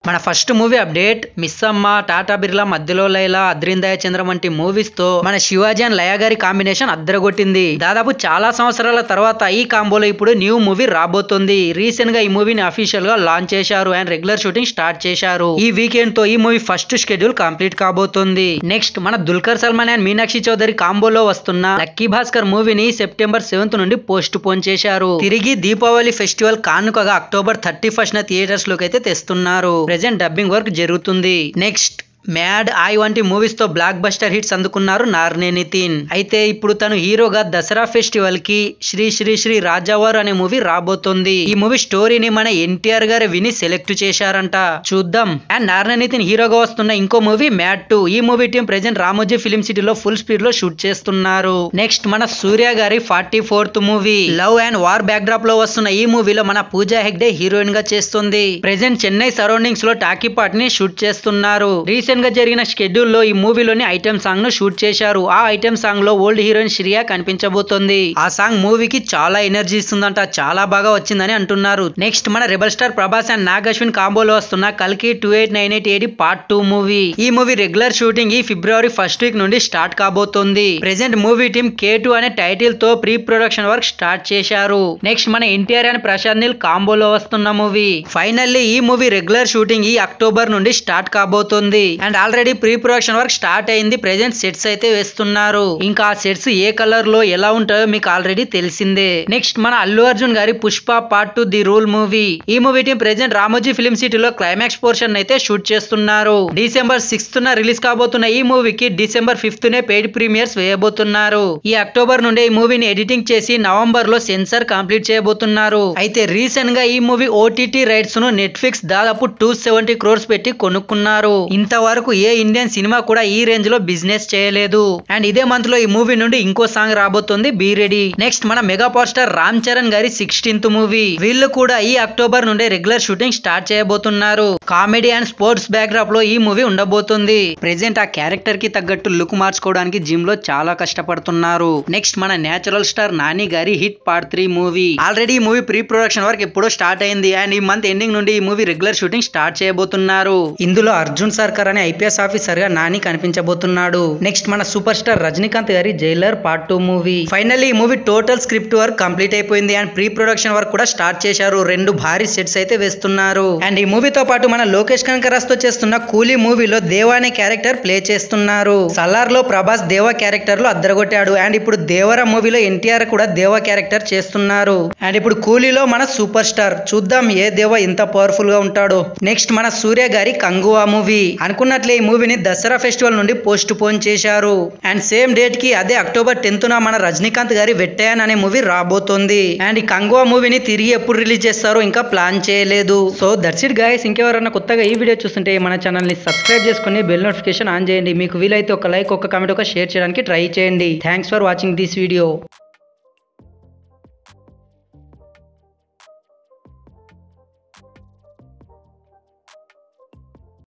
మన first movie update Missamma, Tata Birla, మధ్యలో లైలా, అద్రిందయ చంద్రం వంటి మూవీస్ తో మన శివాజీ అండ్ లయ గారి కాంబినేషన్ అద్దరగొట్టింది. దాదాపు చాలా సంవత్సరాల తర్వాత ఈ కాంబోలో ఇప్పుడు న్యూ మూవీ రాబోతుంది. రీసెంట్ గా ఈ మూవీని అఫీషియల్ గా లాంచ్ చేశారు అండ్ రెగ్యులర్ షూటింగ్ స్టార్ట్ చేశారు. ఈ వీకెండ్ తో ఈ మూవీ ఫస్ట్ షెడ్యూల్ కంప్లీట్ కాబోతుంది. నెక్స్ట్ మన దుల్కర్ సల్మాన్ అండ్ మీనాక్షి చౌదరి కాంబోలో వస్తున్న లక్కీ భాస్కర్ మూవీని సెప్టెంబర్ 7th నుండి పోస్ట్ పోన్ చేశారు. తిరిగి దీపావళి ఫెస్టివల్ కానుకగా అక్టోబర్ 31st థియేటర్స్ లోకి అయితే తెస్తున్నారు. ప్రెజెంట్ డబ్బింగ్ వర్క్ జరుగుతుంది. నెక్స్ట్ మ్యాడ్, ఐ వంటి మూవీస్ తో బ్లాక్ బస్టర్ హిట్స్ అందుకున్నారు నార్నే నితిన్. అయితే ఇప్పుడు తను హీరోగా దసరా ఫెస్టివల్ కి శ్రీ శ్రీ శ్రీ రాజావారు అనే మూవీ రాబోతోంది. ఈ మూవీ స్టోరీని మన ఎన్టీఆర్ గారు విని సెలెక్ట్ చేశారంట. చూద్దాం. అండ్ నార్నే నితిన్ హీరోగా వస్తున్న ఇంకో మూవీ మ్యాడ్ 2. ఈ movie team present Ramoji film సిటీలో ఫుల్ స్పీడ్ లో షూట్ చేస్తున్నారు. నెక్స్ట్ మన సూర్య గారి 44th movie love and war back drop లో వస్తున్న ఈ మూవీలో మన పూజా హెగ్డే హీరోయిన్ గా చేస్తుంది. ప్రెజెంట్ చెన్నై సరౌండింగ్స్ లో టాకీ పార్ట్ ని షూట్ చేస్తున్నారు. రీసెంట్ గా జరిగిన షెడ్యూల్ లో ఈ మూవీలోని ఐటెం సాంగ్ ను షూట్ చేశారు. ఆ ఐటెం సాంగ్ లో ఓల్డ్ హీరోయిన్ శ్రియా కనిపించబోతోంది. ఆ సాంగ్ మూవీకి చాలా ఎనర్జీ ఇస్తుందంట. చాలా బాగా వచ్చిందని అంటున్నారు. నెక్స్ట్ మన rebel star Prabhas and Nag Ashwin కాంబోలో వస్తున్న కల్కి 2898 పార్ట్ 2 మూవీ. ఈ మూవీ రెగ్యులర్ షూటింగ్ ఈ ఫిబ్రవరి 1st వీక్ నుండి స్టార్ట్ కాబోతోంది. ప్రెజెంట్ మూవీ టీమ్ K2 అనే టైటిల్ తో ప్రీ ప్రొడక్షన్ వర్క్ స్టార్ట్ చేశారు. నెక్స్ట్ మన ఎన్టీఆర్ అండ్ ప్రశాంత్ నీల్ కాంబోలో వస్తున్న మూవీ. ఫైనల్లీ ఈ మూవీ రెగ్యులర్ షూటింగ్ ఈ అక్టోబర్ నుండి స్టార్ట్ కాబోతోంది. And already pre production work start అయింది. ప్రెజెంట్ సెట్స్ అయితే వేస్తున్నారు. ఇంకా ఆ సెట్స్ ఏ కలర్ లో ఎలా ఉంటాయో మీకు ఆల్రెడీ తెలిసిందే. నెక్స్ట్ మన అల్లు అర్జున్ గారి Pushpa part 2 the rule movie. ఈ movie team present Ramoji film సిటీలో క్లైమాక్స్ పోర్షన్ అయితే షూట్ చేస్తున్నారు. డిసెంబర్ 6th రిలీజ్ కాబోతున్న ఈ మూవీకి డిసెంబర్ 5th పెయిడ్ ప్రీమియర్స్ వేయబోతున్నారు. ఈ అక్టోబర్ నుండి ఈ మూవీని ఎడిటింగ్ చేసి నవంబర్ లో సెన్సార్ కంప్లీట్ చేయబోతున్నారు. అయితే రీసెంట్ గా ఈ మూవీ OTT రైట్స్ ను నెట్ఫ్లిక్స్ దాదాపు 270 crores పెట్టి కొనుక్కున్నారు. ఇంతవరకు ఏ ఇండియన్ సినిమా కూడా ఈ రేంజ్ లో బిజినెస్ చేయలేదు. అండ్ ఇదే మంత్ లో ఈ మూవీ నుండి ఇంకో సాంగ్ రాబోతుంది, బీ రెడీ. నెక్స్ట్ మన mega power star Ram Charan గారి 16th మూవీ. వీళ్ళు కూడా ఈ అక్టోబర్ నుండి రెగ్యులర్ షూటింగ్ స్టార్ట్ చేయబోతున్నారు. Comedy and sports back drop లో ఈ మూవీ ఉండబోతుంది. ప్రెజెంట్ ఆ క్యారెక్టర్ కి తగ్గట్టు లుక్ మార్చుకోవడానికి జిమ్ లో చాలా కష్టపడుతున్నారు. నెక్స్ట్ మన నేచురల్ స్టార్ నాని గారి హిట్ పార్ట్ 3 మూవీ. ఆల్రెడీ ఈ మూవీ ప్రీ ప్రొడక్షన్ వర్క్ ఎప్పుడో స్టార్ట్ అయింది. అండ్ ఈ మంత్ ఎండింగ్ నుండి ఈ మూవీ రెగ్యులర్ షూటింగ్ స్టార్ట్ చేయబోతున్నారు. ఇందులో అర్జున్ సర్కార్ అనే IPS ఆఫీసర్ గా నాని కనిపించబోతున్నాడు. నెక్స్ట్ మన సూపర్ స్టార్ రజనీకాంత్ గారి జైలర్ పార్ట్ 2 మూవీ. ఫైనల్లీ ఈ movie total script work complete అయిపోయింది. అండ్ ప్రీ ప్రొడక్షన్ వర్క్ కూడా స్టార్ట్ చేశారు. 2 భారీ సెట్స్ అయితే వేస్తున్నారు. అండ్ ఈ మూవీతో పాటు మన లోకేష్ కనకరాజ్ తో చేస్తున్న కూలీ మూవీలో దేవా అనే క్యారెక్టర్ ప్లే చేస్తున్నారు. సలార్ లో ప్రభాస్ దేవా క్యారెక్టర్ లో అద్దరగొట్టాడు. అండ్ ఇప్పుడు దేవరా మూవీలో ఎన్టీఆర్ కూడా దేవా క్యారెక్టర్ చేస్తున్నారు. అండ్ ఇప్పుడు కూలీలో మన సూపర్ స్టార్. చూద్దాం ఏ దేవా ఇంత పవర్ఫుల్ గా ఉంటాడో. నెక్స్ట్ మన సూర్య గారి కంగువా మూవీ. అనుకున్నట్లే ఈ మూవీని దసరా ఫెస్టివల్ నుండి పోస్ట్ పోన్ చేశారు. అండ్ సేమ్ డేట్ కి అదే అక్టోబర్ 10th మన రజనీకాంత్ గారి వెట్టయాన్ అనే మూవీ రాబోతోంది. అండ్ ఈ కంగువా మూవీని తిరిగి ఎప్పుడు రిలీజ్ చేస్తారో ఇంకా ప్లాన్ చేయలేదు. So that's it guys. ఇంకెవరన్నా కొత్తగా ఈ వీడియో చూస్తుంటే మన ఛానల్ ని సబ్స్క్రైబ్ చేసుకుని బెల్ నోటిఫికేషన్ ఆన్ చేయండి. మీకు వీలైతే ఒక లైక్, ఒక కామెంట్, ఒక షేర్ చేయడానికి ట్రై చేయండి. Thanks for watching this video.